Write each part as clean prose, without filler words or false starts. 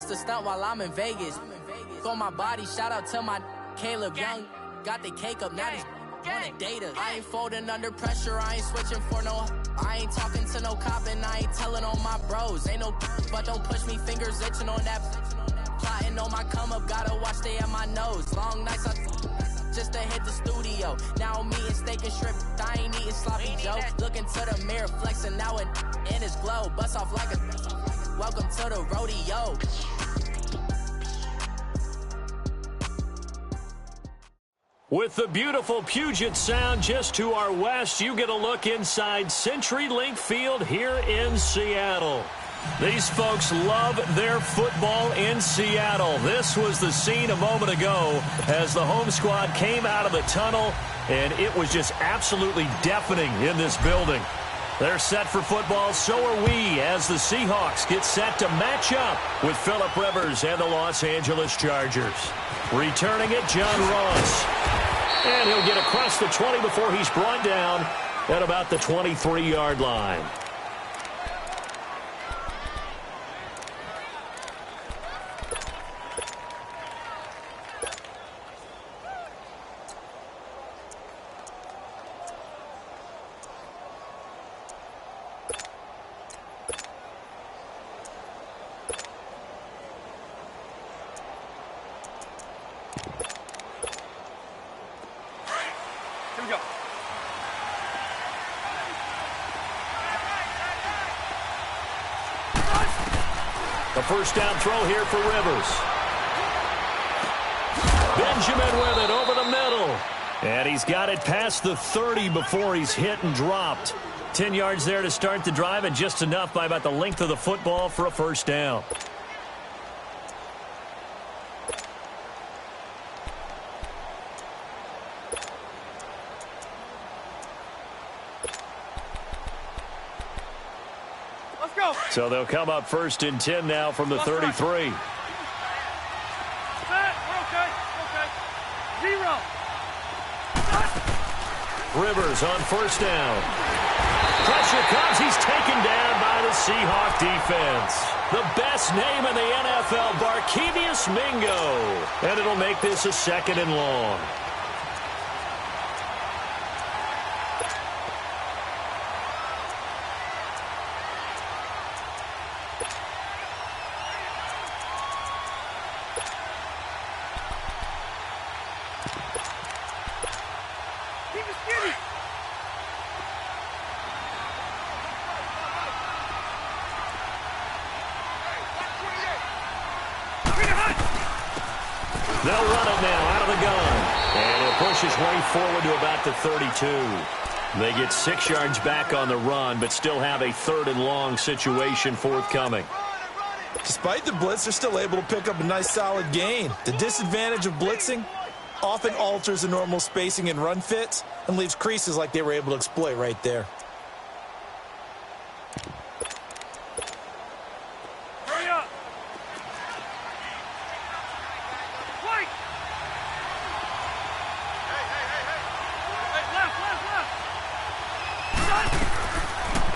bust a stunt while I'm in Vegas. On my body, shout out to my Caleb Young. Got the cake up, now these wanna date us. I ain't folding under pressure, I ain't switching for no. I ain't talking to no cop and I ain't telling on my bros. Ain't no but don't push me, fingers itching on that. Plotting on my come up, gotta watch stay at my nose. Long nights just to hit the studio. Now I'm eating steak and shrimp, I ain't eating sloppy joe. Looking to the mirror, flexing now and in his glow. Bust off like a welcome to the rodeo. With the beautiful Puget Sound just to our west, you get a look inside CenturyLink Field here in Seattle. These folks love their football in Seattle. This was the scene a moment ago as the home squad came out of the tunnel, and it was just absolutely deafening in this building. They're set for football, so are we, as the Seahawks get set to match up with Phillip Rivers and the Los Angeles Chargers. Returning it, John Ross. And he'll get across the 20 before he's brought down at about the 23-yard line. A first down throw here for Rivers. Benjamin with it over the middle. And he's got it past the 30 before he's hit and dropped. 10 yards there to start the drive, and just enough by about the length of the football for a first down. So they'll come up first and 10 now from the 33. Okay. Zero. Rivers on first down. Pressure comes. He's taken down by the Seahawk defense. The best name in the NFL, Barkevious Mingo. And it'll make this a second and long. They'll run it now out of the gun. And he'll push his way forward to about the 32. They get 6 yards back on the run, but still have a third and long situation forthcoming. Despite the blitz, they're still able to pick up a nice solid gain. The disadvantage of blitzing often alters the normal spacing and run fits and leaves creases like they were able to exploit right there.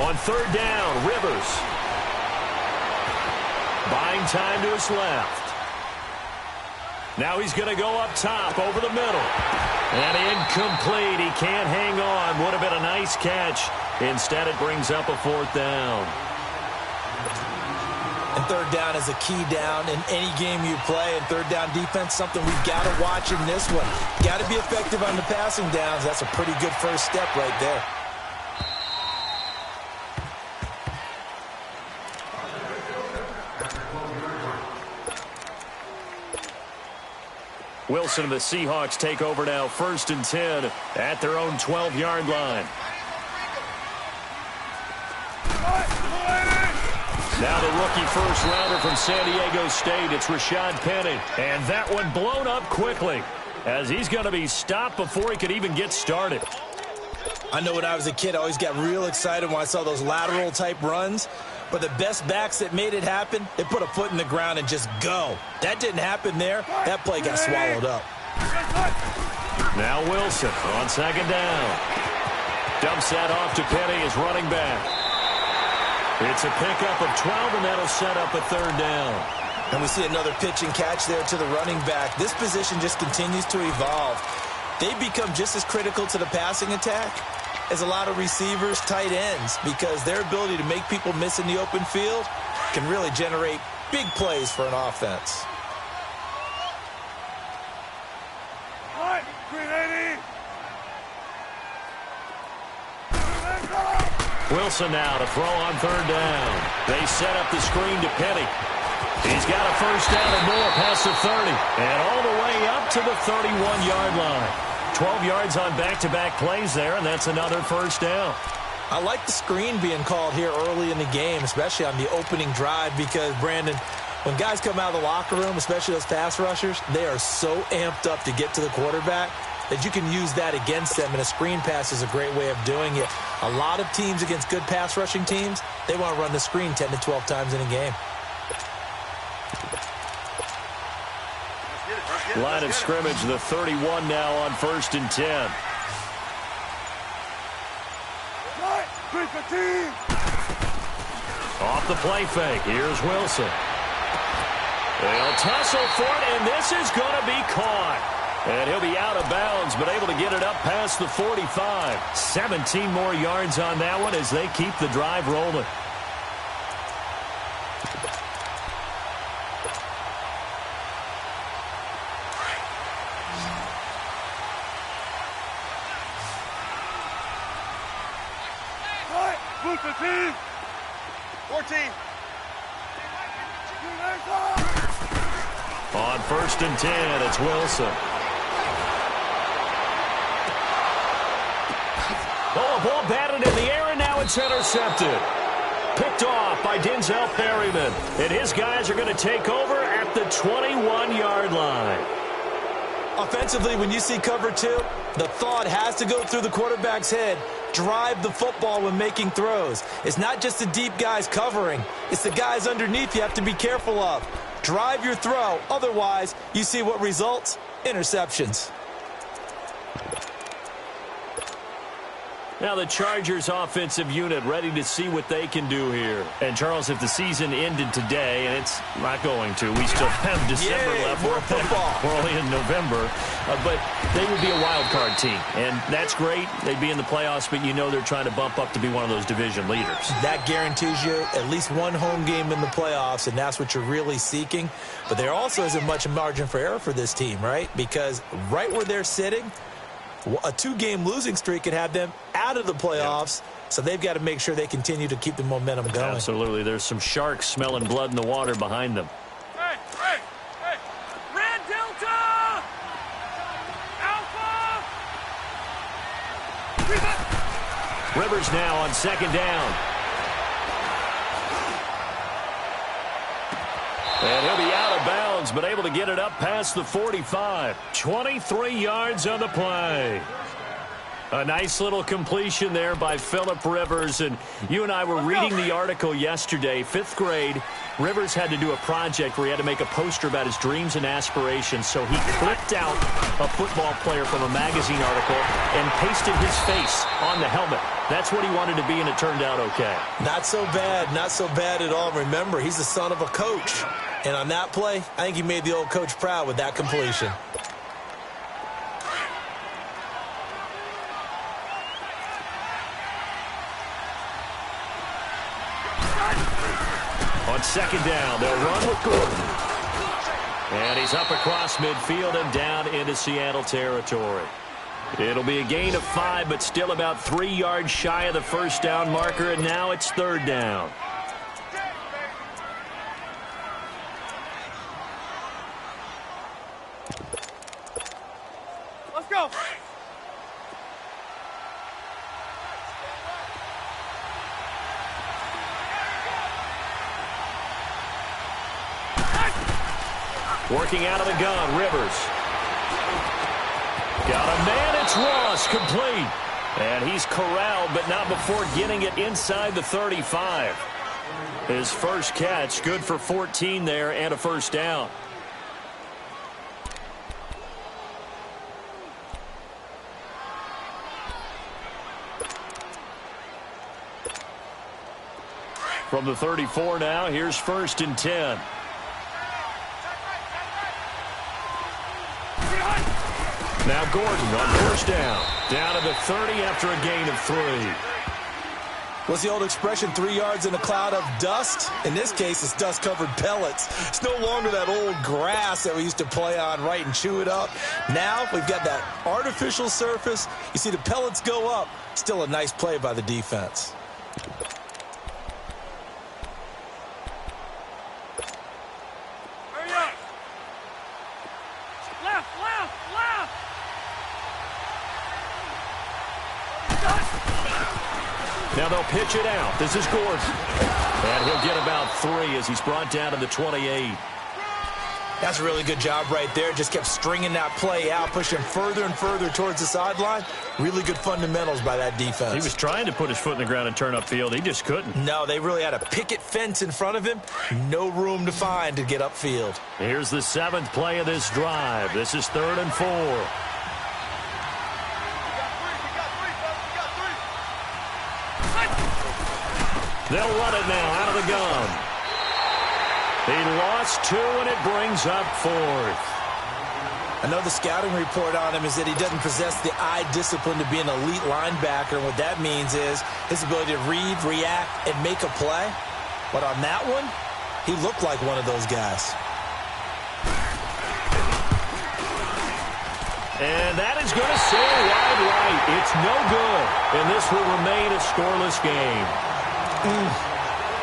On third down, Rivers. Buying time to his left. Now he's going to go up top over the middle. And incomplete. He can't hang on. Would have been a nice catch. Instead, it brings up a fourth down. And third down is a key down in any game you play. And third down defense, something we've got to watch in this one. Got to be effective on the passing downs. That's a pretty good first step right there. Wilson and the Seahawks take over now, first and 10 at their own 12-yard line. Now the rookie first-rounder from San Diego State, it's Rashad Penny. And that one blown up quickly as he's going to be stopped before he could even get started. I know when I was a kid, I always got real excited when I saw those lateral-type runs. But the best backs that made it happen, they put a foot in the ground and just go. That didn't happen there. That play got swallowed up. Now Wilson on second down. Dumps that off to Penny as running back. It's a pickup of 12, and that'll set up a third down. And we see another pitch and catch there to the running back. This position just continues to evolve. They become just as critical to the passing attack as a lot of receivers, tight ends, because their ability to make people miss in the open field can really generate big plays for an offense. Wilson now to throw on third down. They set up the screen to Penny. He's got a first down and more past the 30. And all the way up to the 31-yard line. 12 yards on back-to-back plays there, and that's another first down. I like the screen being called here early in the game, especially on the opening drive, because, Brandon, when guys come out of the locker room, especially those pass rushers, they are so amped up to get to the quarterback that you can use that against them, and a screen pass is a great way of doing it. A lot of teams against good pass rushing teams, they want to run the screen 10 to 12 times in a game. Line of scrimmage, the 31 now on 1st and 10. Off the play fake. Here's Wilson. They'll tussle for it, and this is going to be caught. And he'll be out of bounds, but able to get it up past the 45. 17 more yards on that one as they keep the drive rolling. On 1st and 10, it's Wilson. Oh, a ball batted in the air, and now it's intercepted. Picked off by Denzel Perryman. And his guys are going to take over at the 21-yard line. Offensively, when you see cover two, the thought has to go through the quarterback's head. Drive the football when making throws. It's not just the deep guys covering. It's the guys underneath you have to be careful of. Drive your throw. Otherwise, you see what results? Interceptions. Now the Chargers offensive unit ready to see what they can do here. And, Charles, if the season ended today, and it's not going to, we still have December left. More football. We're only in November. But they would be a wild card team. And that's great. They'd be in the playoffs, but you know they're trying to bump up to be one of those division leaders. That guarantees you at least one home game in the playoffs, and that's what you're really seeking. But there also isn't much margin for error for this team, right? Because right where they're sitting, a two-game losing streak could have them out of the playoffs, so they've got to make sure they continue to keep the momentum going. Absolutely. There's some sharks smelling blood in the water behind them. Hey! Red Delta! Alpha! Rivers now on 2nd down. And he'll be out of bounds, but able to get it up past the 45. 23 yards on the play. A nice little completion there by Phillip Rivers. And you and I were reading the article yesterday. 5th grade, Rivers had to do a project where he had to make a poster about his dreams and aspirations. So he clipped out a football player from a magazine article and pasted his face on the helmet. That's what he wanted to be, and it turned out okay. Not so bad. Not so bad at all. Remember, he's the son of a coach. And on that play, I think he made the old coach proud with that completion. On 2nd down, they'll run with Gordon. And he's up across midfield and down into Seattle territory. It'll be a gain of 5, but still about 3 yards shy of the first down marker, and now it's 3rd down. Let's go! Working out of the gun, Rivers. Got a man, it's Ross, complete. And he's corralled, but not before getting it inside the 35. His first catch, good for 14 there and a first down. From the 34 now, here's 1st and 10. Now Gordon on first down. Down to the 30 after a gain of 3. What's the old expression, 3 yards in a cloud of dust? In this case, it's dust-covered pellets. It's no longer that old grass that we used to play on, right, and chew it up. Now we've got that artificial surface. You see the pellets go up. Still a nice play by the defense. Hurry up! Left, left, left! Now they'll pitch it out. This is Gordon. And he'll get about 3 as he's brought down to the 28. That's a really good job right there. Just kept stringing that play out, pushing further and further towards the sideline. Really good fundamentals by that defense. He was trying to put his foot in the ground and turn upfield. He just couldn't. No, they really had a picket fence in front of him. No room to find to get upfield. Here's the 7th play of this drive. This is 3rd and 4. They'll run it now out of the gun. He lost 2, and it brings up 4th. I know the scouting report on him is that he doesn't possess the eye discipline to be an elite linebacker. And what that means is his ability to read, react, and make a play. But on that one, he looked like one of those guys. And that is going to sail wide right. It's no good. And this will remain a scoreless game.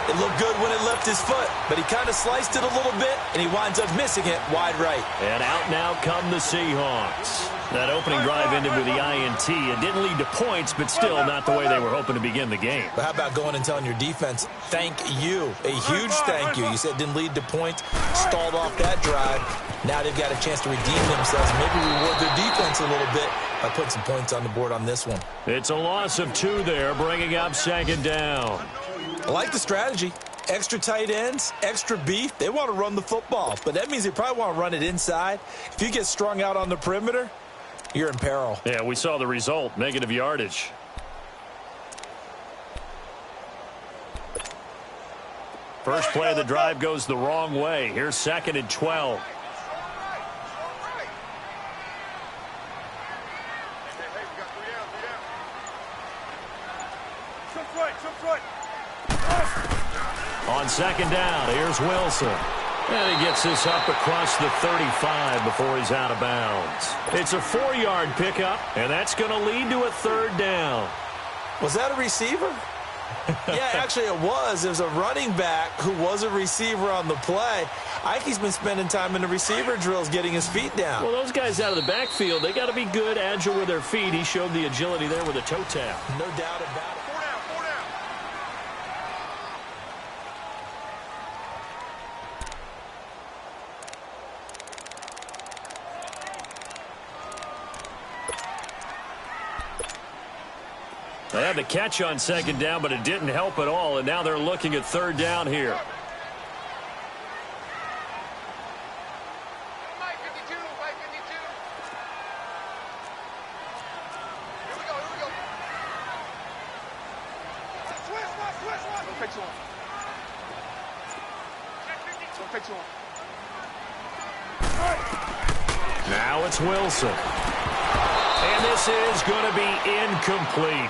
It looked good when it left his foot, but he kind of sliced it a little bit, and he winds up missing it wide right. And out now come the Seahawks. That opening drive ended with the INT. It didn't lead to points, but still not the way they were hoping to begin the game. But how about going and telling your defense, thank you, a huge thank you. You said it didn't lead to points, stalled off that drive. Now they've got a chance to redeem themselves, maybe reward their defense a little bit by putting some points on the board on this one. It's a loss of 2 there, bringing up 2nd down. I like the strategy. Extra tight ends, extra beef. They want to run the football, but that means they probably want to run it inside. If you get strung out on the perimeter, you're in peril. Yeah, we saw the result, negative yardage. First play of the drive goes the wrong way. Here's 2nd and 12. On 2nd down, here's Wilson. And he gets this up across the 35 before he's out of bounds. It's a 4-yard pickup, and that's going to lead to a 3rd down. Was that a receiver? Yeah, actually it was. There's a running back who was a receiver on the play. Ike's been spending time in the receiver drills getting his feet down. Well, those guys out of the backfield, they got to be good, agile with their feet. He showed the agility there with a toe tap. No doubt about it. They had the catch on 2nd down, but it didn't help at all, and now they're looking at 3rd down here. Now it's Wilson. And this is going to be incomplete.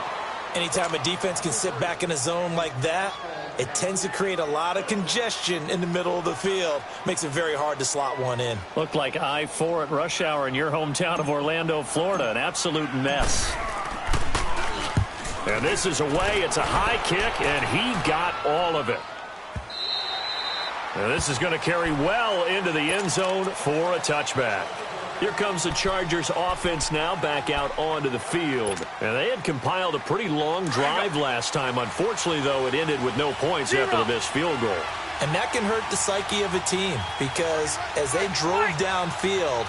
Anytime a defense can sit back in a zone like that, it tends to create a lot of congestion in the middle of the field. Makes it very hard to slot one in. Looked like I-4 at rush hour in your hometown of Orlando, Florida. An absolute mess. And this is away. It's a high kick, and he got all of it. And this is going to carry well into the end zone for a touchback. Here comes the Chargers offense now back out onto the field. And they had compiled a pretty long drive last time. Unfortunately, though, it ended with no points after the missed field goal. And that can hurt the psyche of a team because as they drove downfield,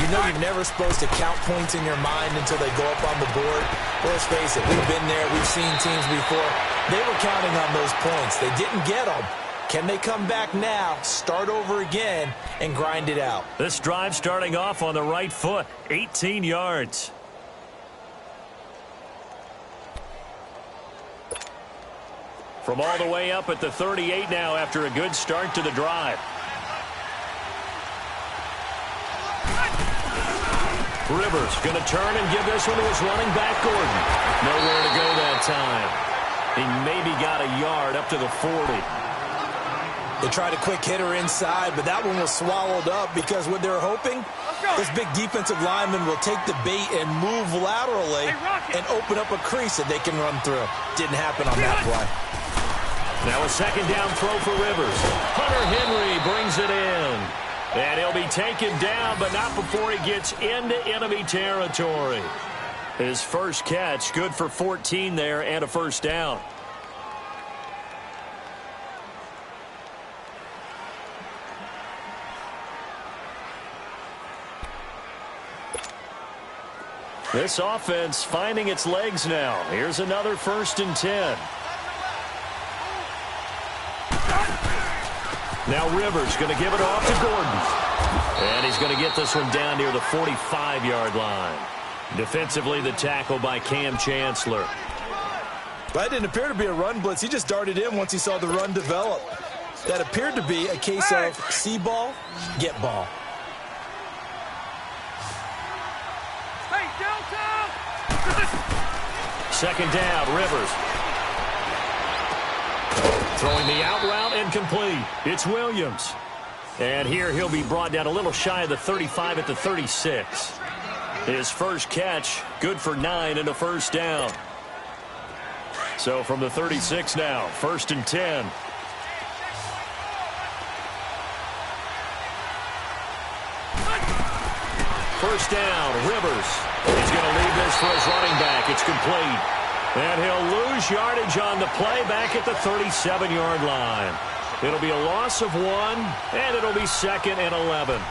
you know you're never supposed to count points in your mind until they go up on the board. Well, let's face it, we've been there. We've seen teams before. They were counting on those points. They didn't get them. Can they come back now, start over again, and grind it out? This drive starting off on the right foot, 18 yards. From all the way up at the 38 now after a good start to the drive. Rivers going to turn and give this one to his running back, Gordon. Nowhere to go that time. He maybe got a yard up to the 40. They tried a quick hitter inside, but that one was swallowed up because what they're hoping, this big defensive lineman will take the bait and move laterally and open up a crease that they can run through. Didn't happen on that play. Now a second down throw for Rivers. Hunter Henry brings it in. And he'll be taken down, but not before he gets into enemy territory. His first catch, good for 14 there and a first down. This offense finding its legs now. Here's another 1st and 10. Now Rivers going to give it off to Gordon. And he's going to get this one down near the 45-yard line. Defensively, the tackle by Cam Chancellor. That didn't appear to be a run blitz. He just darted in once he saw the run develop. That appeared to be a case of see ball, get ball. Second down, Rivers. Throwing the out route incomplete. It's Williams. And here he'll be brought down a little shy of the 35 at the 36. His first catch, good for 9 and a first down. So from the 36 now, 1st and 10. First down, Rivers. He's going to leave this for his running back. It's complete. And he'll lose yardage on the play back at the 37-yard line. It'll be a loss of 1, and it'll be 2nd and 11.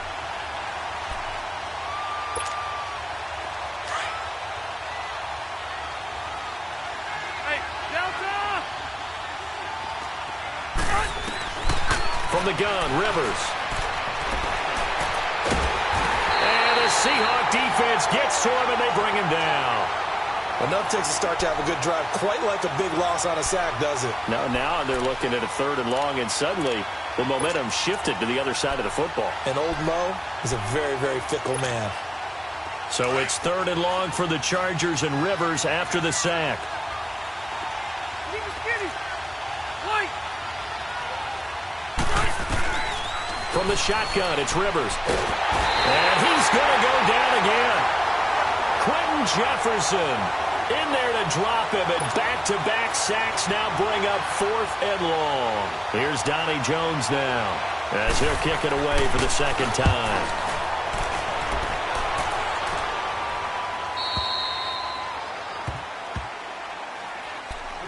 Hey, Delta! From the gun, Rivers. And the Seahawk defense gets to him, and they bring him down. Enough takes a start to have a good drive. Quite like a big loss on a sack, does it? Now they're looking at a 3rd and long, and suddenly the momentum shifted to the other side of the football. And old Mo is a very, very fickle man. So it's 3rd and long for the Chargers and Rivers after the sack. From the shotgun, it's Rivers. And he's going to go down again. Quentin Jefferson in there to drop him, and back-to-back sacks now bring up 4th and long. Here's Donnie Jones now as he'll kick it away for the 2nd time.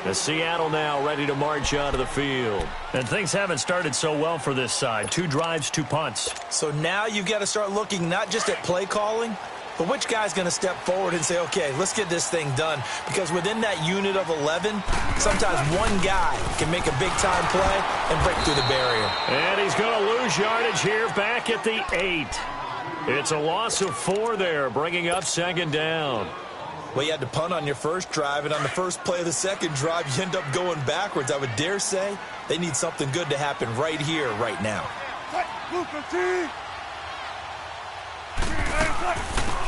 The Seattle now ready to march onto the field. And things haven't started so well for this side. 2 drives, 2 punts. So now you've got to start looking not just at play calling, but which guy's going to step forward and say, okay, let's get this thing done. Because within that unit of 11, sometimes one guy can make a big-time play and break through the barrier. And he's going to lose yardage here back at the 8. It's a loss of 4 there, bringing up 2nd down. Well, you had to punt on your first drive, and on the first play of the second drive, you end up going backwards. I would dare say they need something good to happen right here, right now.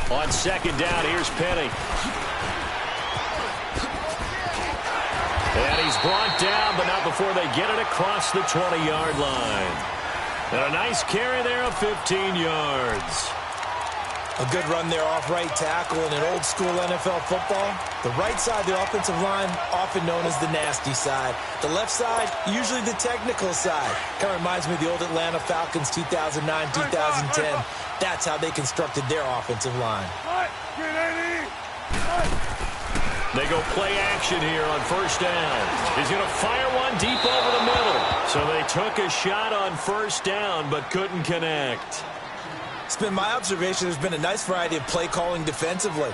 On 2nd down, here's Penny. And he's brought down, but not before they get it across the 20-yard line. And a nice carry there of 15 yards. A good run there off right tackle in an old-school NFL football. The right side of the offensive line, often known as the nasty side. The left side, usually the technical side. Kind of reminds me of the old Atlanta Falcons 2009, 2010. That's how they constructed their offensive line. They go play action here on 1st down. He's going to fire one deep over the middle. So they took a shot on 1st down, but couldn't connect. It's been my observation there's been a nice variety of play calling defensively.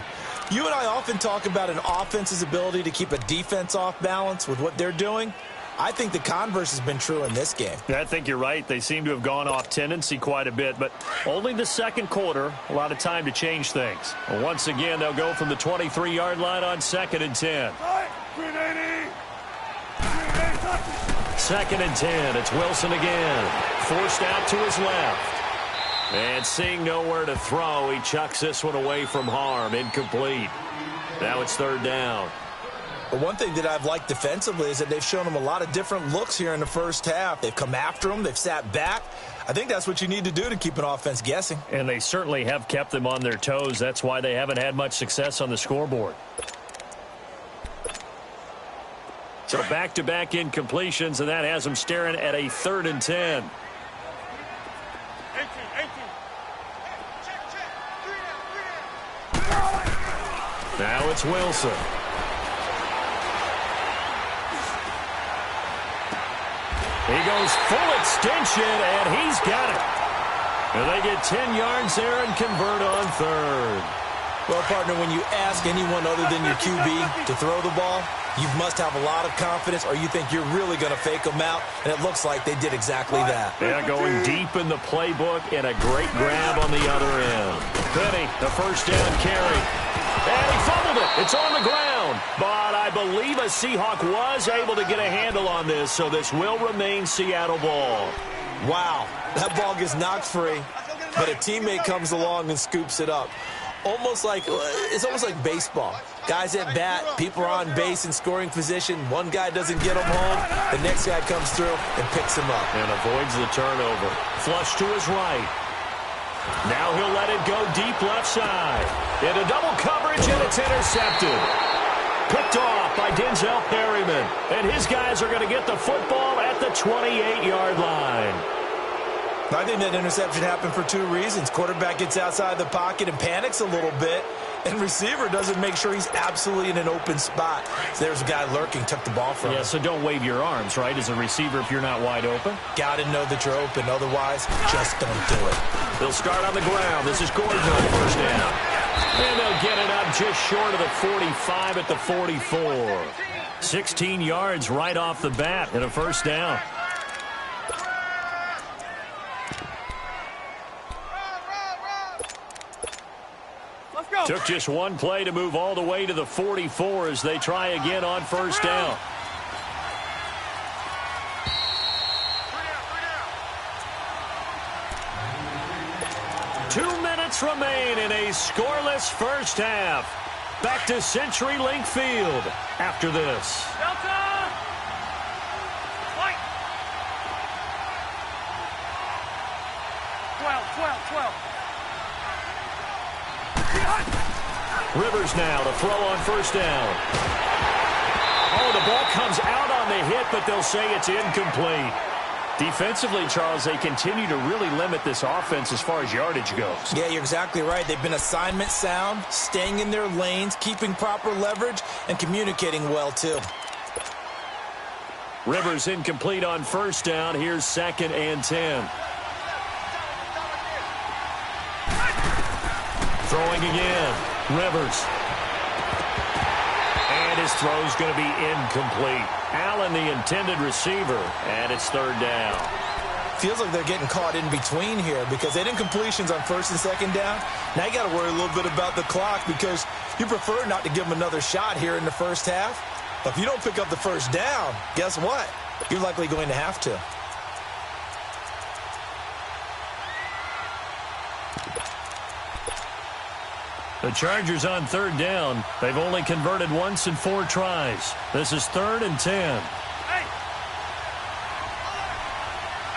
You and I often talk about an offense's ability to keep a defense off balance with what they're doing. I think the converse has been true in this game. I think you're right. They seem to have gone off tendency quite a bit, but only the 2nd quarter, a lot of time to change things. Once again, they'll go from the 23-yard line on 2nd and 10. 2nd and 10. It's Wilson again. Forced out to his left. And seeing nowhere to throw, he chucks this one away from harm. Incomplete. Now it's third down. But one thing that I've liked defensively is that they've shown him a lot of different looks here in the first half. They've come after him. They've sat back. I think that's what you need to do to keep an offense guessing. And they certainly have kept them on their toes. That's why they haven't had much success on the scoreboard. So back-to-back incompletions, and that has them staring at a 3rd and 10. 18. Now it's Wilson. He goes full extension, and he's got it. And they get 10 yards there and convert on 3rd. Well, partner, when you ask anyone other than your QB to throw the ball, you must have a lot of confidence, or you think you're really going to fake them out, and it looks like they did exactly that. Yeah, going deep in the playbook, and a great grab on the other end. Penny, the first down carry. And he fumbled it. It's on the ground. But I believe a Seahawk was able to get a handle on this, so this will remain Seattle ball. Wow, that ball gets knocked free, but a teammate comes along and scoops it up. It's almost like baseball. Guys at bat, people are on base in scoring position. One guy doesn't get him home. The next guy comes through and picks him up. And avoids the turnover. Flush to his right. Now he'll let it go deep left side. Into double coverage, and it's intercepted. Picked off by Denzel Perryman. And his guys are going to get the football at the 28-yard line. I think that interception happened for 2 reasons. Quarterback gets outside the pocket and panics a little bit, and receiver doesn't make sure he's absolutely in an open spot. So there's a guy lurking, took the ball from him. Yeah, so don't wave your arms, right, as a receiver if you're not wide open. Got to know that you're open. Otherwise, just don't do it. They'll start on the ground. This is Gordon on first down. And they'll get it up just short of the 45 at the 44. 16 yards right off the bat and a first down. Took just one play to move all the way to the 44 as they try again on first down. Remain in a scoreless first half. Back to CenturyLink Field after this. Delta! White! 12. Rivers now to throw on first down. Oh, the ball comes out on the hit, but they'll say it's incomplete. Defensively, Charles, they continue to really limit this offense as far as yardage goes. Yeah, you're exactly right. They've been assignment sound, staying in their lanes, keeping proper leverage, and communicating well, too. Rivers incomplete on first down. Here's 2nd and 10. Throwing again. Rivers. And his throw's going to be incomplete. Allen, the intended receiver, and it's 3rd down. Feels like they're getting caught in between here because they did incompletions on 1st and 2nd down. Now you got to worry a little bit about the clock because you prefer not to give them another shot here in the first half. But if you don't pick up the first down, guess what? You're likely going to have to. The Chargers on 3rd down. They've only converted once in 4 tries. This is 3rd and 10. Hey!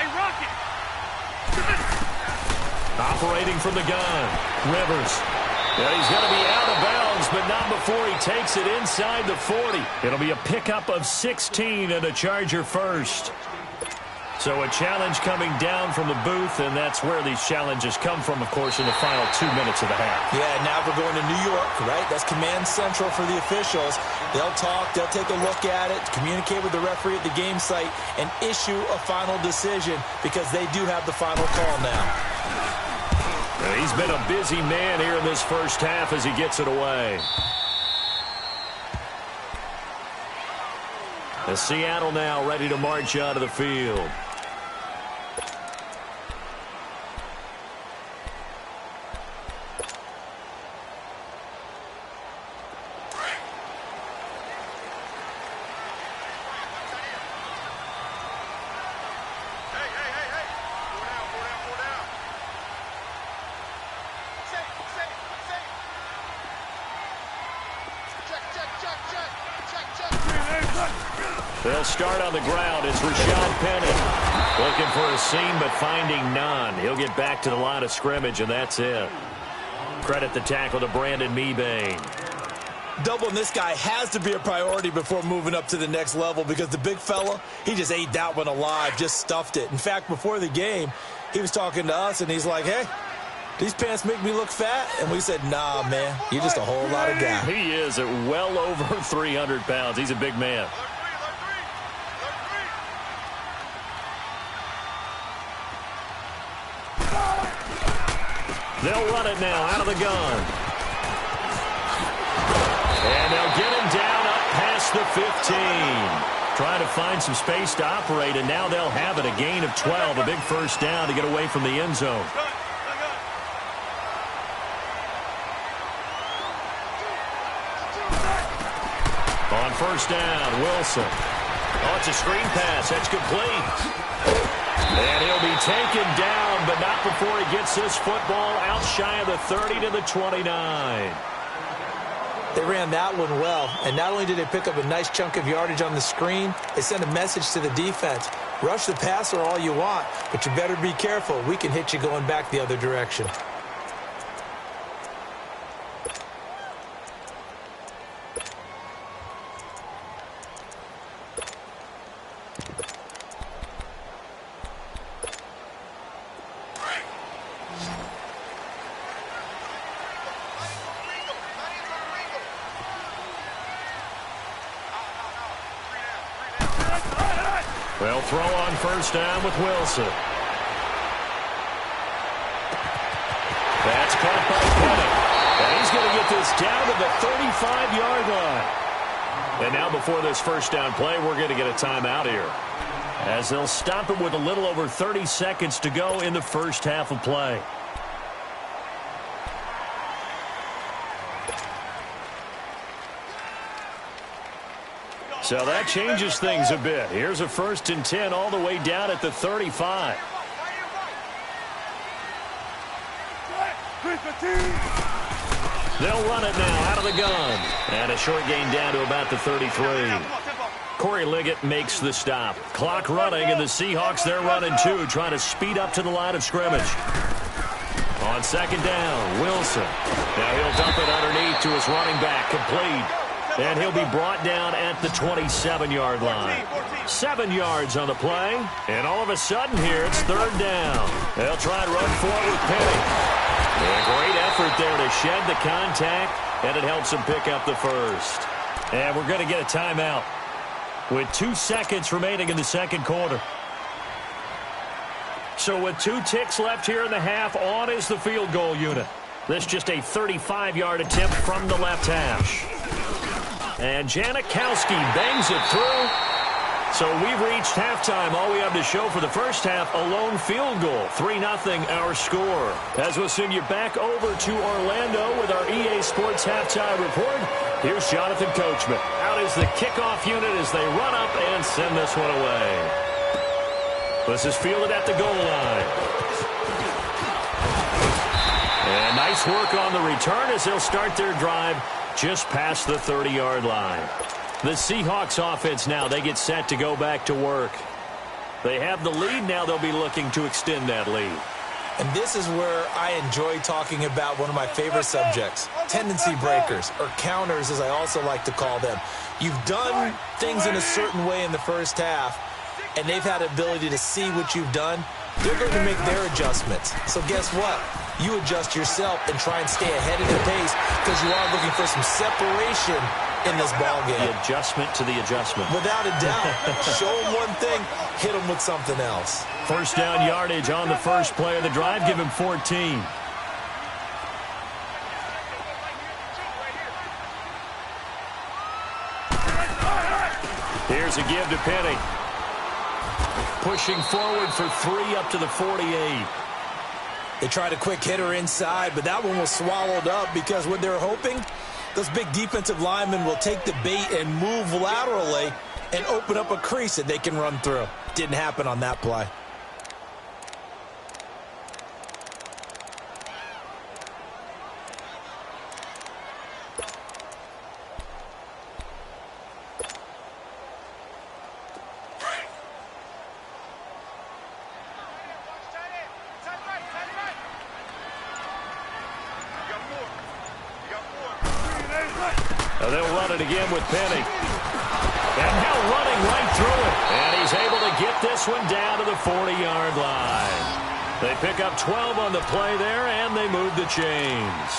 Hey, Rocket! Operating from the gun. Rivers. Yeah, he's going to be out of bounds, but not before he takes it inside the 40. It'll be a pickup of 16 and a Charger first. So a challenge coming down from the booth, and that's where these challenges come from, of course, in the final 2 minutes of the half. Yeah, now we're going to New York, right? That's command central for the officials. They'll talk, they'll take a look at it, communicate with the referee at the game site, and issue a final decision because they do have the final call now. He's been a busy man here in this first half as he gets it away. The Seattle now ready to march out of the field. They'll start on the ground. It's Rashad Penny. Looking for a seam, but finding none. He'll get back to the line of scrimmage, and that's it. Credit the tackle to Brandon Mebane. Doubling this guy has to be a priority before moving up to the next level because the big fella, he just ate that one alive, just stuffed it. In fact, before the game, he was talking to us, and he's like, hey, these pants make me look fat. And we said, nah, man, you're just a whole lot of guy. He is at well over 300 pounds. He's a big man. They'll run it now out of the gun. And they'll get him down up past the 15. Trying to find some space to operate, and now they'll have it. A gain of 12, a big first down to get away from the end zone. On first down, Wilson. Oh, it's a screen pass. That's complete. And he'll be taken down, but not before he gets this football out shy of the 30 to the 29. They ran that one well, and not only did they pick up a nice chunk of yardage on the screen, they sent a message to the defense. Rush the passer all you want, but you better be careful. We can hit you going back the other direction. They'll throw on first down with Wilson. That's caught by Penny. And he's going to get this down to the 35-yard line. And now before this first down play, we're going to get a timeout here, as they'll stop it with a little over 30 seconds to go in the first half of play. So that changes things a bit. Here's a 1st and 10 all the way down at the 35. They'll run it now out of the gun. And a short gain down to about the 33. Corey Liggett makes the stop. Clock running, and the Seahawks, they're running too, trying to speed up to the line of scrimmage. On second down, Wilson. Now he'll dump it underneath to his running back, complete. And he'll be brought down at the 27-yard line. 7 yards on the play. And all of a sudden here, it's third down. They'll try and run for it with Penny. And a great effort there to shed the contact, and it helps him pick up the first. And we're going to get a timeout with 2 seconds remaining in the second quarter. So with 2 ticks left here in the half, on is the field goal unit. This just a 35-yard attempt from the left hash. And Janikowski bangs it through. So we've reached halftime. All we have to show for the first half, a lone field goal. 3-0 our score. As we'll send you back over to Orlando with our EA Sports halftime report, here's Jonathan Coachman. Out is the kickoff unit as they run up and send this one away. This is fielded at the goal line. And nice work on the return as they'll start their drive just past the 30-yard line. The Seahawks offense now, they get set to go back to work. They have the lead. Now they'll be looking to extend that lead. And this is where I enjoy talking about one of my favorite subjects, tendency breakers, or counters as I also like to call them. You've done things in a certain way in the first half, and they've had the ability to see what you've done. They're going to make their adjustments. So guess what? You adjust yourself and try and stay ahead of the pace because you are looking for some separation in this ballgame. The adjustment to the adjustment. Without a doubt. Show them one thing, hit them with something else. First down yardage on the first play of the drive. Give him 14. Here's a give to Penny. Pushing forward for 3 up to the 48. They tried a quick hitter inside, but that one was swallowed up because what they're hoping, those big defensive linemen will take the bait and move laterally and open up a crease that they can run through. Didn't happen on that play. They'll run it again with Penny. And now running right through it. And he's able to get this one down to the 40-yard line. They pick up 12 on the play there, and they move the chains.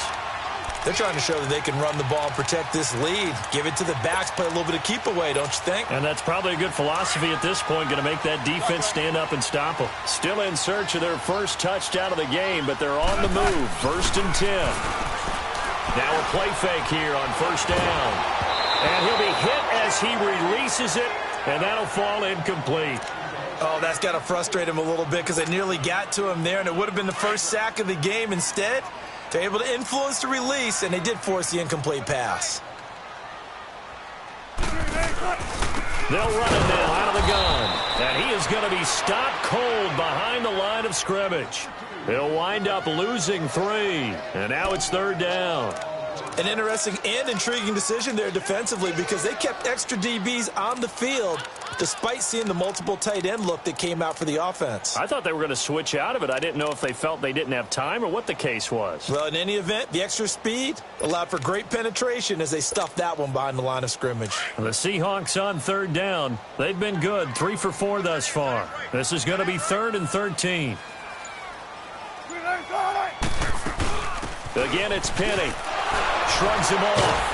They're trying to show that they can run the ball and protect this lead. Give it to the backs, play a little bit of keep away, don't you think? And that's probably a good philosophy at this point, going to make that defense stand up and stop them. Still in search of their first touchdown of the game, but they're on the move. 1st and 10. Now a play fake here on 1st down. And he'll be hit as he releases it, and that'll fall incomplete. Oh, that's got to frustrate him a little bit because they nearly got to him there, and it would have been the first sack of the game. Instead, they're able to influence the release, and they did force the incomplete pass. They'll run it now out of the gun, and he is going to be stopped cold behind the line of scrimmage. He'll wind up losing 3, and now it's 3rd down. An interesting and intriguing decision there defensively because they kept extra DBs on the field despite seeing the multiple tight end look that came out for the offense. I thought they were going to switch out of it. I didn't know if they felt they didn't have time or what the case was. Well, in any event, the extra speed allowed for great penetration as they stuffed that one behind the line of scrimmage. The Seahawks on 3rd down. They've been good, 3 for 4 thus far. This is going to be 3rd and 13. Again, it's Penny. Shrugs him off.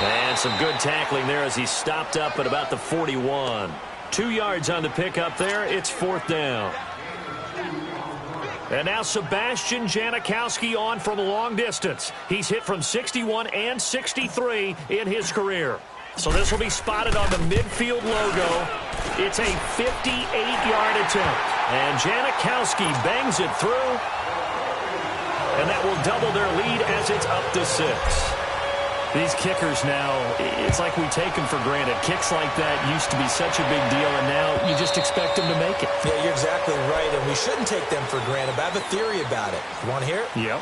And some good tackling there as he stopped up at about the 41. 2 yards on the pickup there. It's 4th down. And now Sebastian Janikowski on from long distance. He's hit from 61 and 63 in his career. So this will be spotted on the midfield logo. It's a 58-yard attempt. And Janikowski bangs it through. And that will double their lead as it's up to 6. These kickers now, it's like we take them for granted. Kicks like that used to be such a big deal, and now you just expect them to make it. Yeah, you're exactly right, and we shouldn't take them for granted, but I have a theory about it. You want to hear it? Yep.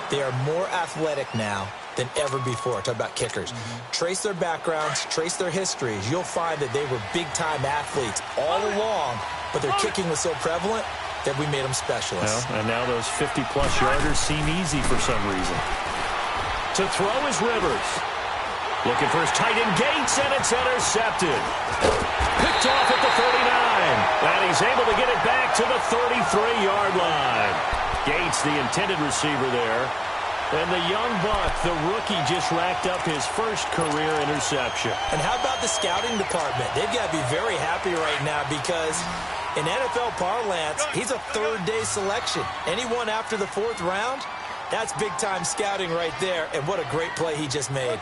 They are more athletic now than ever before. Talk about kickers. Trace their backgrounds, trace their histories. You'll find that they were big-time athletes all along, but their kicking was so prevalent that we made them specialists. Well, and now those 50-plus yarders seem easy for some reason. To throw is Rivers. Looking for his tight end Gates, and it's intercepted. Picked off at the 39. And he's able to get it back to the 33-yard line. Gates, the intended receiver there. And the young buck, the rookie, just racked up his first career interception. And how about the scouting department? They've got to be very happy right now because in NFL parlance, he's a third-day selection. Anyone after the 4th round, that's big-time scouting right there, and what a great play he just made.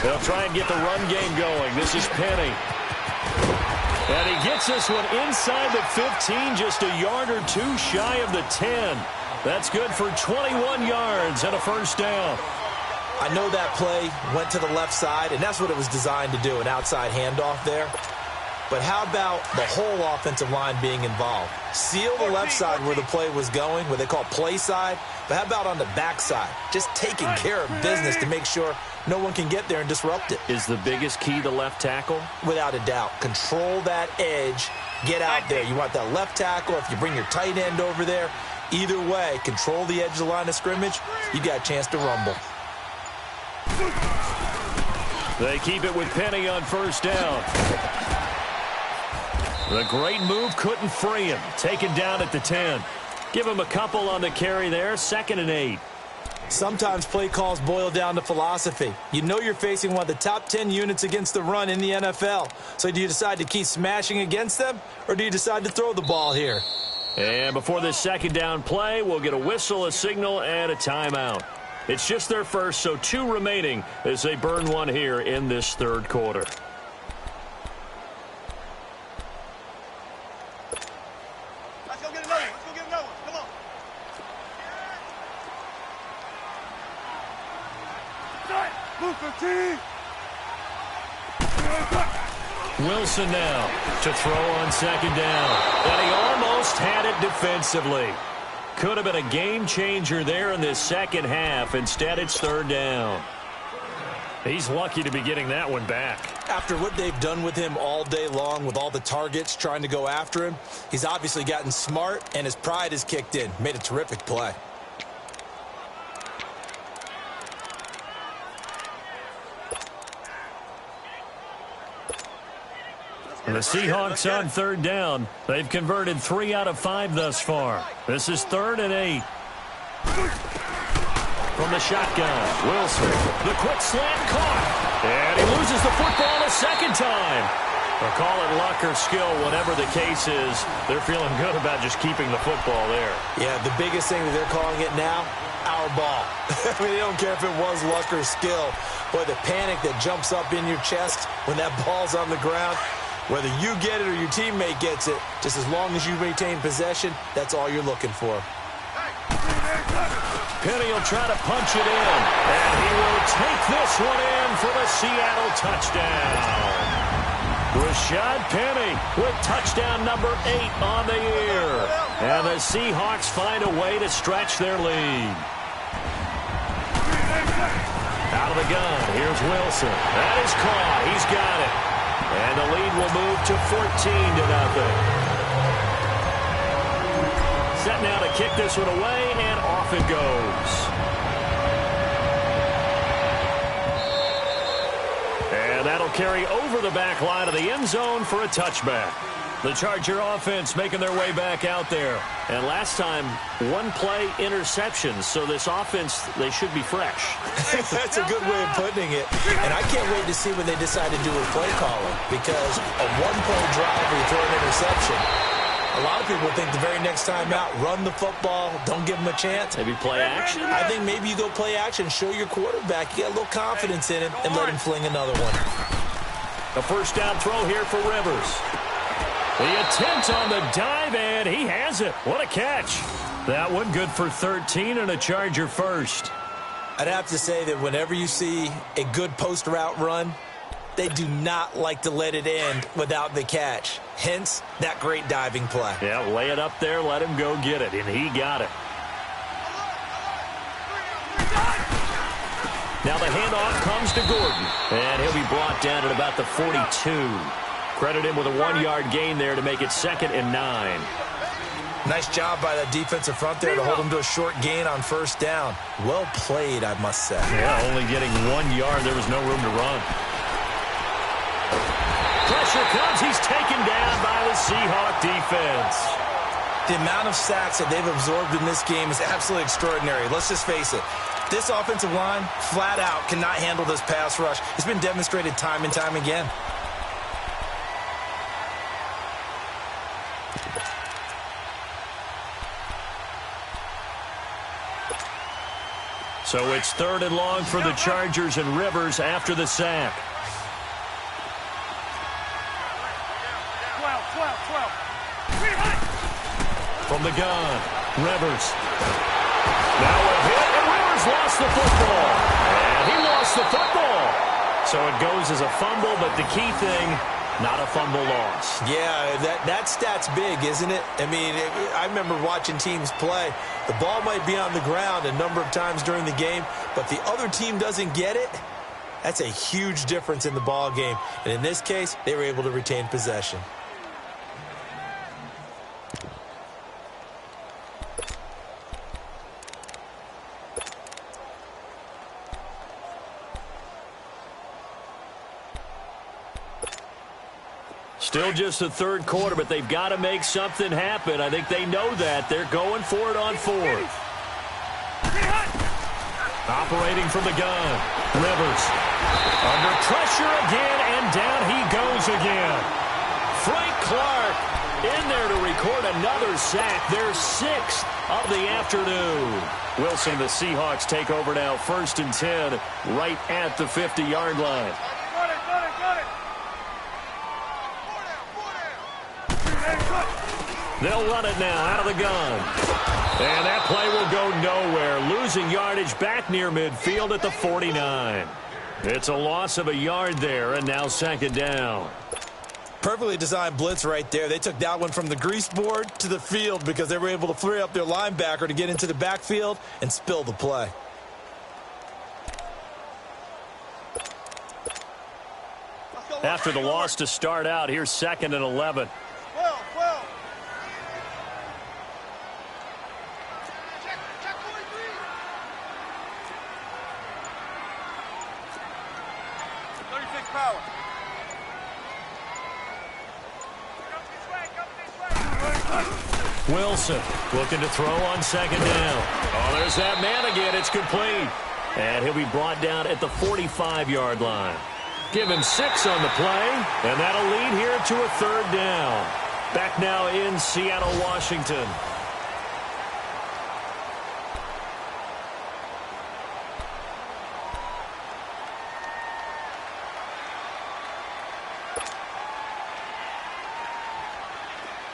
They'll try and get the run game going. This is Penny. And he gets this one inside the 15, just a yard or 2 shy of the 10. That's good for 21 yards and a 1st down. I know that play went to the left side, and that's what it was designed to do, an outside handoff there. But how about the whole offensive line being involved? Seal the left side where the play was going, what they call play side. But how about on the back side? Just taking care of business to make sure no one can get there and disrupt it. Is the biggest key the left tackle? Without a doubt. Control that edge. Get out there. You want that left tackle. If you bring your tight end over there, either way, control the edge of the line of scrimmage. You got a chance to rumble. They keep it with Penny on 1st down. The great move couldn't free him. Taken down at the 10. Give him a couple on the carry there. 2nd and 8. Sometimes play calls boil down to philosophy. You know you're facing one of the top 10 units against the run in the NFL. So do you decide to keep smashing against them, or do you decide to throw the ball here? And before this 2nd down play, we'll get a whistle, a signal, and a timeout. It's just their first, so 2 remaining as they burn one here in this 3rd quarter. Wilson now to throw on 2nd down. And he almost had it defensively. Could have been a game changer there in this 2nd half. Instead, it's 3rd down. He's lucky to be getting that one back. After what they've done with him all day long with all the targets trying to go after him, he's obviously gotten smart, and his pride has kicked in. Made a terrific play. The Seahawks on third down. They've converted 3 out of 5 thus far. This is 3rd and 8. From the shotgun, Wilson. The quick slant caught. And he loses the football a second time. Or call it luck or skill, whatever the case is. They're feeling good about just keeping the football there. Yeah, the biggest thing that they're calling it now, our ball. I mean, they don't care if it was luck or skill. Boy, the panic that jumps up in your chest when that ball's on the ground, whether you get it or your teammate gets it, just as long as you retain possession, that's all you're looking for. Penny will try to punch it in, and he will take this one in for the Seattle touchdown. Rashad Penny with touchdown number 8 on the year. And the Seahawks find a way to stretch their lead. Out of the gun, here's Wilson. That is caught. He's got it. And the lead will move to 14-0. Set now to kick this one away, and off it goes. And that'll carry over the back line of the end zone for a touchback. The Charger offense making their way back out there. And last time, 1-play interceptions. So this offense, they should be fresh. That's a good way of putting it. And I can't wait to see when they decide to do a play calling. Because a 1-play drive where you throw an interception, a lot of people think the very next time out, run the football, don't give them a chance. Maybe play action? I think maybe you go play action, show your quarterback, you get a little confidence in him, and let him fling another one. A first down throw here for Rivers. The attempt on the dive, and he has it. What a catch. That one good for 13 and a Charger first. I'd have to say that whenever you see a good post route run, they do not like to let it end without the catch. Hence, that great diving play. Yeah, lay it up there, let him go get it, and he got it. Now the handoff comes to Gordon, and he'll be brought down at about the 42. Credit him with a 1-yard gain there to make it 2nd and 9. Nice job by that defensive front there to hold him to a short gain on first down. Well played, I must say. Yeah, only getting 1 yard. There was no room to run. Pressure comes. He's taken down by the Seahawk defense. The amount of sacks that they've absorbed in this game is absolutely extraordinary. Let's just face it. This offensive line, flat out, cannot handle this pass rush. It's been demonstrated time and time again. So it's 3rd and long for the Chargers, and Rivers after the sack. 12. From the gun, Rivers. Now a hit, and Rivers lost the football. And he lost the football. So it goes as a fumble, but the key thing, not a fumble loss. Yeah, that stat's big, isn't it? I mean, I remember watching teams play. The ball might be on the ground a number of times during the game, but the other team doesn't get it. That's a huge difference in the ball game. And in this case, they were able to retain possession. Still just the 3rd quarter, but they've got to make something happen. I think they know that. They're going for it on 4th. Operating from the gun. Rivers. Under pressure again, and down he goes again. Frank Clark in there to record another sack. Their 6th of the afternoon. Wilson, the Seahawks take over now, 1st and 10, right at the 50-yard line. They'll run it now out of the gun. And that play will go nowhere. Losing yardage back near midfield at the 49. It's a loss of a yard there, and now 2nd down. Perfectly designed blitz right there. They took that one from the grease board to the field because they were able to free up their linebacker to get into the backfield and spill the play. After the loss to start out, here's 2nd and 11. 36 power. Wilson looking to throw on second down. Oh, there's that man again. It's complete. And he'll be brought down at the 45-yard line. Give him 6 on the play, and that'll lead here to a third down. Back now in Seattle, Washington.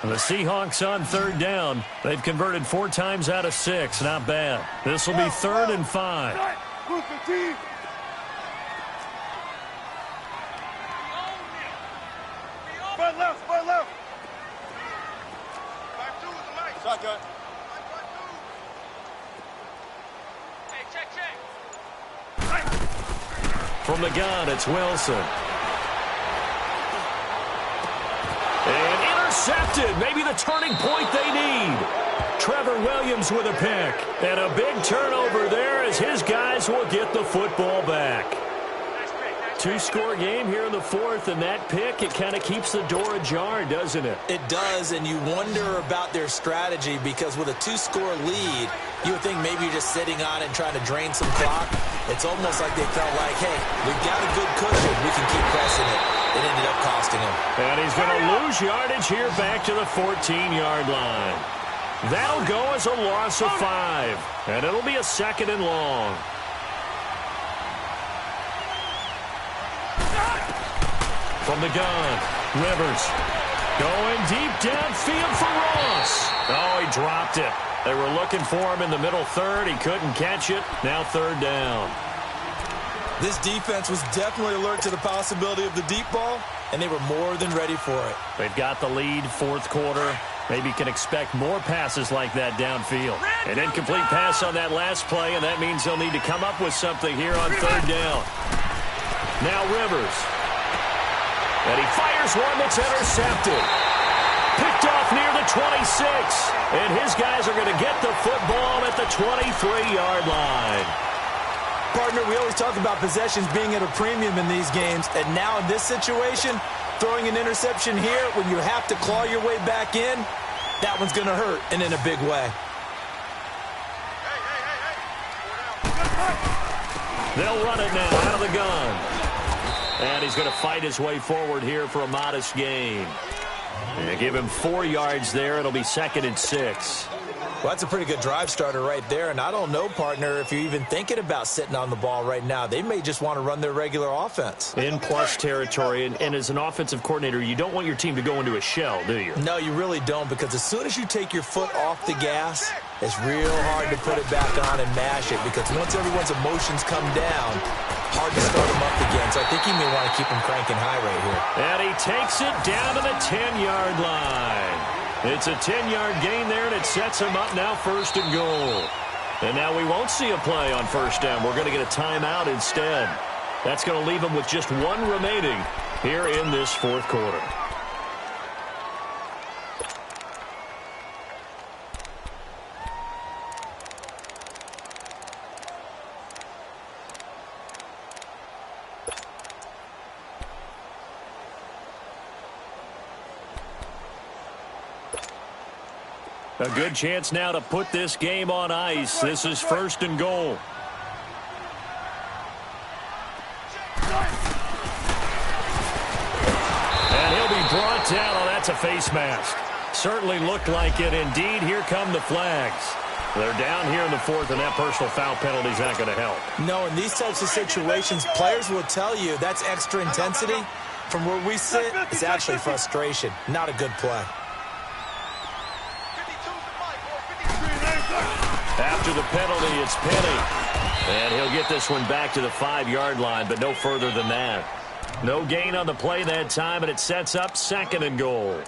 The Seahawks on third down. They've converted 4 times out of 6. Not bad. This will be 3rd and 5. Spread left, spread left. 5-2 is the mic. Shotgun. Hey, check. From the gun, it's Wilson. And intercepted. Maybe the turning point they need. Trevor Williams with a pick. And a big turnover there as his guys will get the football back. 2-score game here in the 4th, and that pick, it kind of keeps the door ajar, doesn't it? It does, and you wonder about their strategy because with a 2-score lead, you would think maybe you're just sitting on it and trying to drain some clock. It's almost like they felt like, hey, we've got a good cushion. We can keep pressing it. It ended up costing him. And he's going to lose yardage here back to the 14-yard line. That'll go as a loss of 5, and it'll be a 2nd and long. From the gun, Rivers going deep downfield for Ross. Oh, he dropped it. They were looking for him in the middle 3rd. He couldn't catch it. Now 3rd down. This defense was definitely alert to the possibility of the deep ball, and they were more than ready for it. They've got the lead, 4th quarter. Maybe can expect more passes like that downfield. An incomplete pass on that last play, and that means they'll need to come up with something here on 3rd down. Now Rivers. And he fires one that's intercepted. Picked off near the 26. And his guys are going to get the football at the 23-yard line. Partner, we always talk about possessions being at a premium in these games. And now in this situation, throwing an interception here when you have to claw your way back in, that one's going to hurt, and in a big way. They'll run it now out of the gun. And he's going to fight his way forward here for a modest gain. And give him 4 yards there. It'll be 2nd and 6. Well, that's a pretty good drive starter right there. And I don't know, partner, if you're even thinking about sitting on the ball right now. They may just want to run their regular offense. In plus territory. And as an offensive coordinator, you don't want your team to go into a shell, do you? No, you really don't, because as soon as you take your foot off the gas, it's real hard to put it back on and mash it, because once everyone's emotions come down, hard to start them up again. So I think he may want to keep them cranking high right here. And he takes it down to the 10-yard line. It's a 10-yard gain there, and it sets him up now 1st and goal. And now we won't see a play on 1st down. We're going to get a timeout instead. That's going to leave him with just 1 remaining here in this 4th quarter. A good chance now to put this game on ice. This is 1st and goal. And he'll be brought down. Oh, that's a face mask. Certainly looked like it. Indeed, here come the flags. They're down here in the 4th, and that personal foul penalty is not going to help. No, in these types of situations, players will tell you that's extra intensity. From where we sit, it's actually frustration. Not a good play. After the penalty, it's Penny. And he'll get this one back to the 5-yard line, but no further than that. No gain on the play that time, and it sets up 2nd and goal.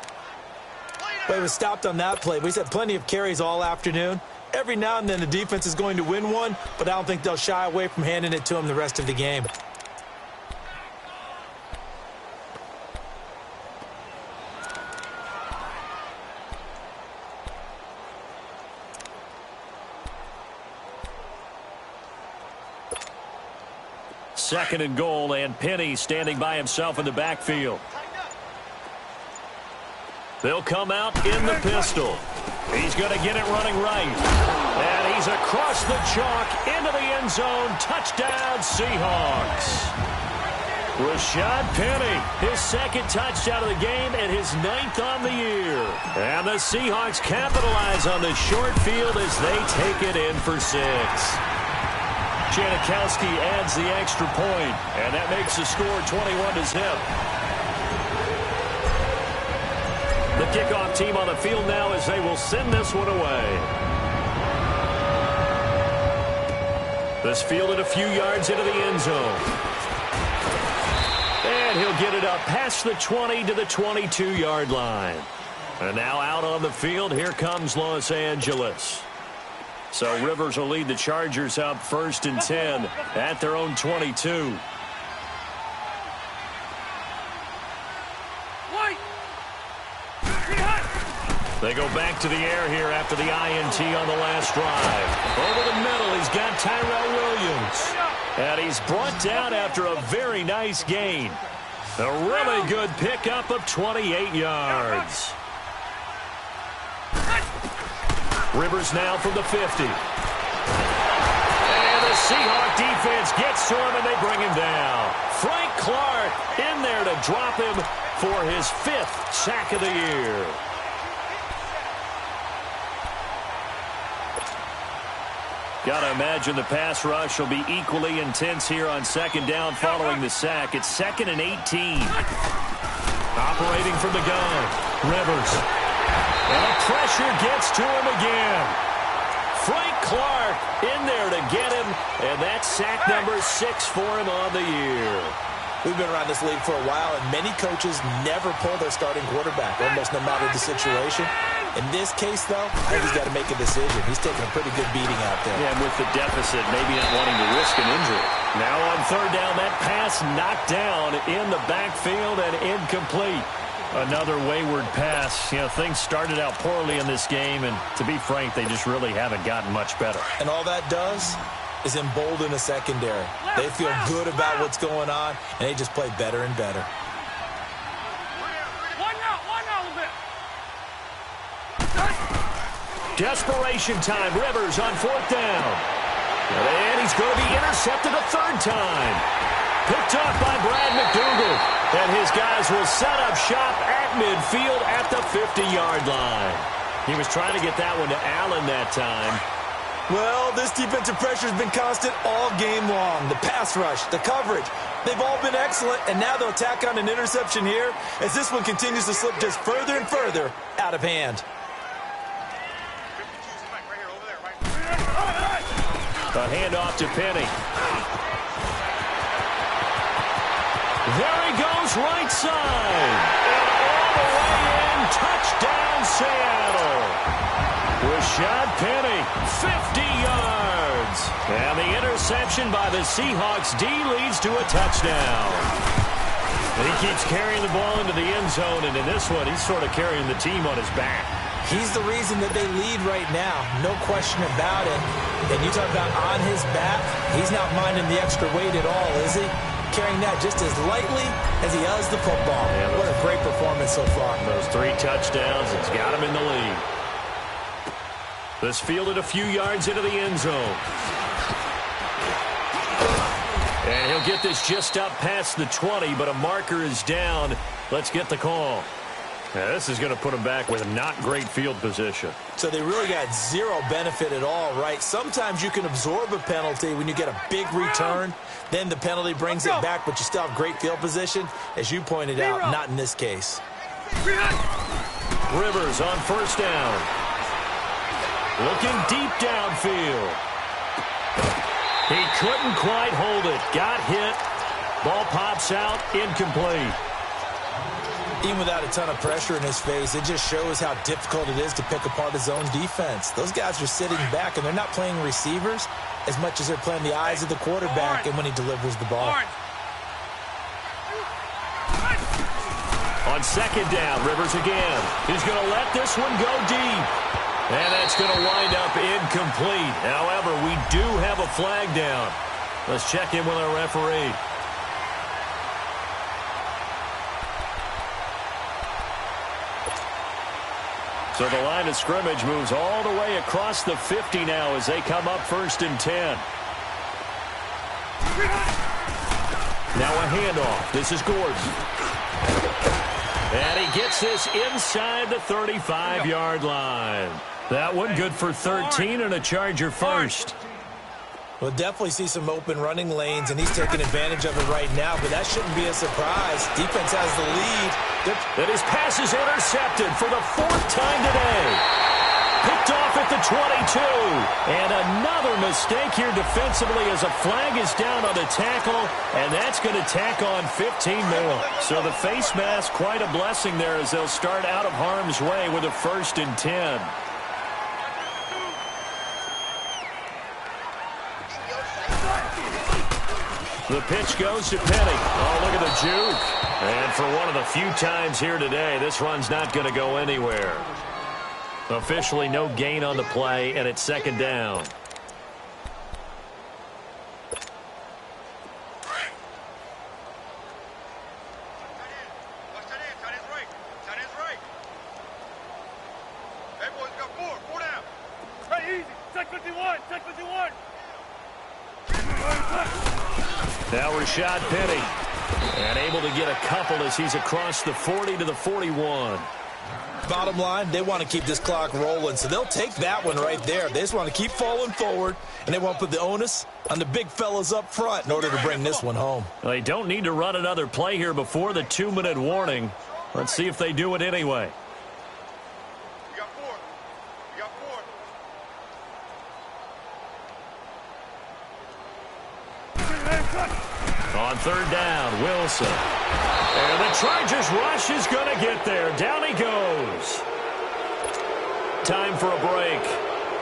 But he was stopped on that play. We've had plenty of carries all afternoon. Every now and then the defense is going to win one, but I don't think they'll shy away from handing it to him the rest of the game. Second and goal, and Penny standing by himself in the backfield. They'll come out in the pistol. He's going to get it running right. And he's across the chalk into the end zone. Touchdown, Seahawks. Rashad Penny, his second touchdown of the game and his 9th on the year. And the Seahawks capitalize on the short field as they take it in for 6. Janikowski adds the extra point, and that makes the score 21-0. The kickoff team on the field now as they will send this one away. This fielded a few yards into the end zone. And he'll get it up past the 20 to the 22-yard line. And now out on the field, here comes Los Angeles. So Rivers will lead the Chargers up 1st and 10 at their own 22. They go back to the air here after the INT on the last drive. Over the middle, he's got Tyrell Williams. And he's brought down after a very nice gain. A really good pickup of 28 yards. Rivers now from the 50. And the Seahawk defense gets to him, and they bring him down. Frank Clark in there to drop him for his 5th sack of the year. Got to imagine the pass rush will be equally intense here on 2nd down following the sack. It's 2nd and 18. Operating from the gun, Rivers. And the pressure gets to him again. Frank Clark in there to get him, and that's sack number 6 for him on the year. We've been around this league for a while, and many coaches never pull their starting quarterback, almost no matter the situation. In this case, though, I think he's got to make a decision. He's taking a pretty good beating out there. Yeah, and with the deficit, maybe not wanting to risk an injury. Now on 3rd down, that pass knocked down in the backfield and incomplete. Another wayward pass. You know, things started out poorly in this game, and to be frank, they just really haven't gotten much better. And all that does is embolden the secondary. They feel good about what's going on, and they just play better and better. Desperation time. Rivers on 4th down. And he's going to be intercepted a 3rd time. Picked off by Brad McDougal. And his guys will set up shop at midfield at the 50-yard line. He was trying to get that one to Allen that time. Well, this defensive pressure has been constant all game long. The pass rush, the coverage, they've all been excellent, and now they'll tack on an interception here as this one continues to slip just further and further out of hand. A handoff to Penny. There he goes, right side. And all the way in, touchdown Seattle. Rashad Penny, 50 yards. And the interception by the Seahawks D leads to a touchdown. And he keeps carrying the ball into the end zone, and in this one, he's sort of carrying the team on his back. He's the reason that they lead right now, no question about it. And you talk about on his back, he's not minding the extra weight at all, is he? Carrying that just as lightly as he does the football. Yeah, what a great performance so far. Those 3 touchdowns, it's got him in the lead. This fielded a few yards into the end zone. And he'll get this just up past the 20, but a marker is down. Let's get the call. Now, this is going to put him back with not great field position. So they really got zero benefit at all, right? Sometimes you can absorb a penalty when you get a big return. Then the penalty brings it back, but you still have great field position. As you pointed out, not in this case. Rivers on 1st down. Looking deep downfield. He couldn't quite hold it. Got hit. Ball pops out. Incomplete. Even without a ton of pressure in his face, it just shows how difficult it is to pick apart his own defense. Those guys are sitting back, and they're not playing receivers as much as they're playing the eyes of the quarterback and when he delivers the ball. On 2nd down, Rivers again. He's going to let this one go deep. And that's going to wind up incomplete. However, we do have a flag down. Let's check in with our referee. So the line of scrimmage moves all the way across the 50 now as they come up 1st and 10. Now a handoff. This is Gordon. And he gets this inside the 35-yard line. That one good for 13 and a Charger first. We'll definitely see some open running lanes, and he's taking advantage of it right now, but that shouldn't be a surprise. Defense has the lead. And his pass is intercepted for the 4th time today. Picked off at the 22. And another mistake here defensively as a flag is down on the tackle, and that's going to tack on 15 more. So the face mask, quite a blessing there as they'll start out of harm's way with a 1st and 10. The pitch goes to Penny. Oh, look at the juke. And for one of the few times here today, this run's not going to go anywhere. Officially no gain on the play, and it's 2nd down. Hey, boys, got 4 down. Hey, easy. Take 51. Take 51. Now Rashad Penny, and able to get a couple as he's across the 40 to the 41. Bottom line, they want to keep this clock rolling, so they'll take that one right there. They just want to keep falling forward, and they want to put the onus on the big fellas up front in order to bring this one home. They don't need to run another play here before the 2-minute warning. Let's see if they do it anyway. You got 4. You got 4. On 3rd down, Wilson. And the Chargers rush is going to get there. Down he goes. Time for a break.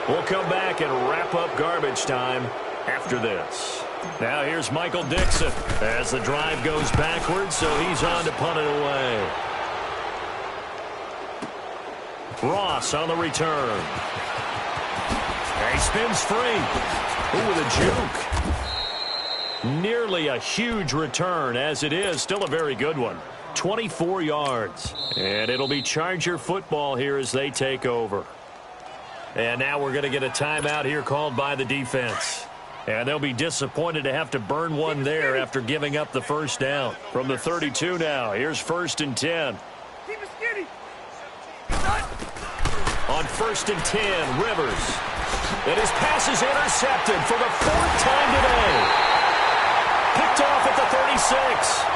We'll come back and wrap up garbage time after this. Now here's Michael Dixon as the drive goes backwards, so he's on to punt it away. Ross on the return. And he spins free. Ooh, with a juke. Nearly a huge return, as it is still a very good one. 24 yards. And it'll be Charger football here as they take over. And now we're going to get a timeout here called by the defense. And they'll be disappointed to have to burn one there after giving up the 1st down. From the 32 now, here's 1st and 10. Keep it skinny. On 1st and 10, Rivers. And his pass is intercepted for the 4th time today. Picked off at the 36.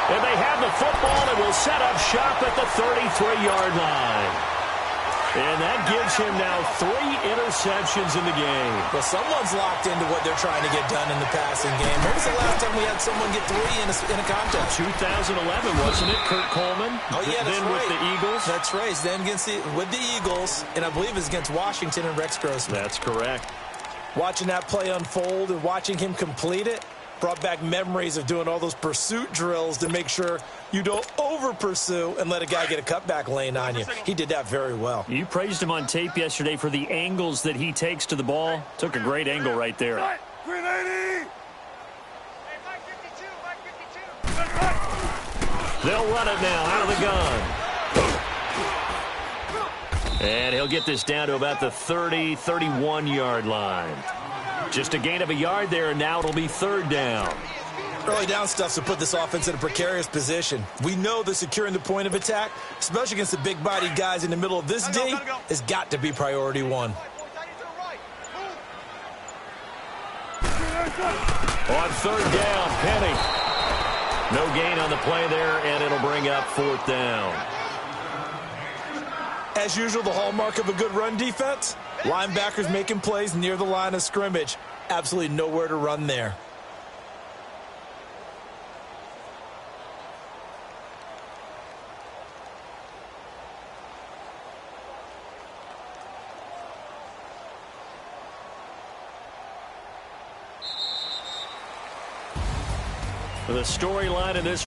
And they have the football and will set up shop at the 33-yard line. And that gives him now 3 interceptions in the game. Well, someone's locked into what they're trying to get done in the passing game. When was the last time we had someone get 3 in a contest? 2011, wasn't it? Kurt Coleman. Oh, yeah, that's then right. with the Eagles. That's right. Then with the Eagles, and I believe it's against Washington and Rex Grossman. That's correct. Watching that play unfold and watching him complete it brought back memories of doing all those pursuit drills to make sure you don't over-pursue and let a guy get a cutback lane on you. He did that very well. You praised him on tape yesterday for the angles that he takes to the ball. Took a great angle right there. 380. They'll run it now out of the gun. And he'll get this down to about the 30, 31-yard line. Just a gain of a yard there, and now it'll be 3rd down. Early down stuff to put this offense in a precarious position. We know that securing the point of attack, especially against the big-bodied guys in the middle of this D, has got to be priority 1. On 3rd down, Penny. No gain on the play there, and it'll bring up 4th down. As usual, the hallmark of a good run defense, linebackers making plays near the line of scrimmage. Absolutely nowhere to run there. The storyline in this